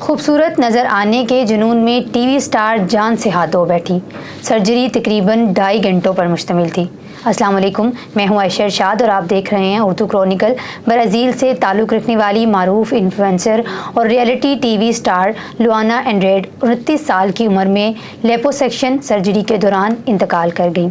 خوبصورت نظر آنے کے جنون میں ٹی وی سٹار جان سے ہاتھ دھو بیٹھی۔ سرجری تقریباً 2.5 گھنٹوں پر مشتمل تھی۔ السلام علیکم، میں ہوں عائشہ ارشاد اور آپ دیکھ رہے ہیں اردو کرونیکل۔ برازیل سے تعلق رکھنے والی معروف انفلوئنسر اور ریئلٹی ٹی وی سٹار لوانا اینڈریڈ 29 سال کی عمر میں لیپوسیکشن سرجری کے دوران انتقال کر گئیں۔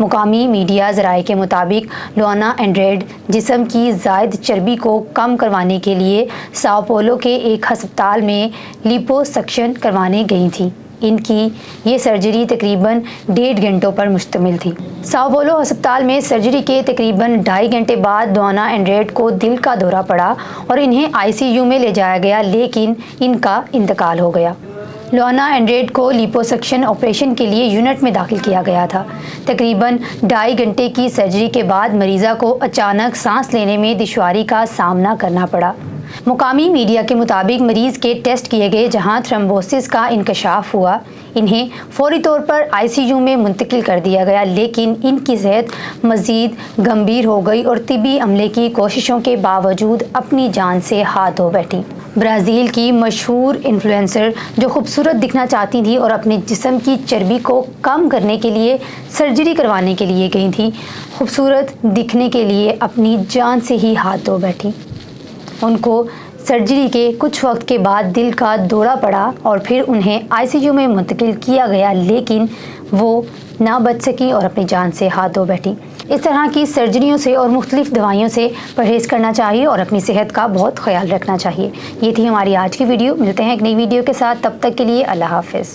مقامی میڈیا ذرائع کے مطابق لوانا اینڈریڈ جسم کی زائد چربی کو کم کروانے کے لیے ساؤ پولو کے ایک ہسپتال میں لیپوسکشن کروانے گئی تھیں۔ ان کی یہ سرجری تقریباً 1.5 گھنٹوں پر مشتمل تھی۔ ساؤ پولو ہسپتال میں سرجری کے تقریباً 2.5 گھنٹے بعد لوانا اینڈریڈ کو دل کا دورہ پڑا اور انہیں ICU میں لے جایا گیا، لیکن ان کا انتقال ہو گیا۔ لوانا اینڈریڈ کو لیپوسکشن آپریشن کے لیے یونٹ میں داخل کیا گیا تھا۔ تقریباً 2.5 گھنٹے کی سرجری کے بعد مریضہ کو اچانک سانس لینے میں دشواری کا سامنا کرنا پڑا۔ مقامی میڈیا کے مطابق مریض کے ٹیسٹ کیے گئے، جہاں تھرمبوسس کا انکشاف ہوا۔ انہیں فوری طور پر ICU میں منتقل کر دیا گیا، لیکن ان کی صحت مزید گمبھیر ہو گئی اور طبی عملے کی کوششوں کے باوجود اپنی جان سے ہاتھ دھو بیٹھی۔ برازیل کی مشہور انفلوئنسر جو خوبصورت دکھنا چاہتی تھیں اور اپنے جسم کی چربی کو کم کرنے کے لیے سرجری کروانے کے لیے گئی تھیں، خوبصورت دکھنے کے لیے اپنی جان سے ہی ہاتھ دھو بیٹھی۔ ان کو سرجری کے کچھ وقت کے بعد دل کا دورہ پڑا اور پھر انہیں ICU میں منتقل کیا گیا، لیکن وہ نہ بچ سکیں اور اپنی جان سے ہاتھ دھو بیٹھی۔ اس طرح کی سرجریوں سے اور مختلف دوائیوں سے پرہیز کرنا چاہیے اور اپنی صحت کا بہت خیال رکھنا چاہیے۔ یہ تھی ہماری آج کی ویڈیو۔ ملتے ہیں ایک نئی ویڈیو کے ساتھ، تب تک کے لیے اللہ حافظ۔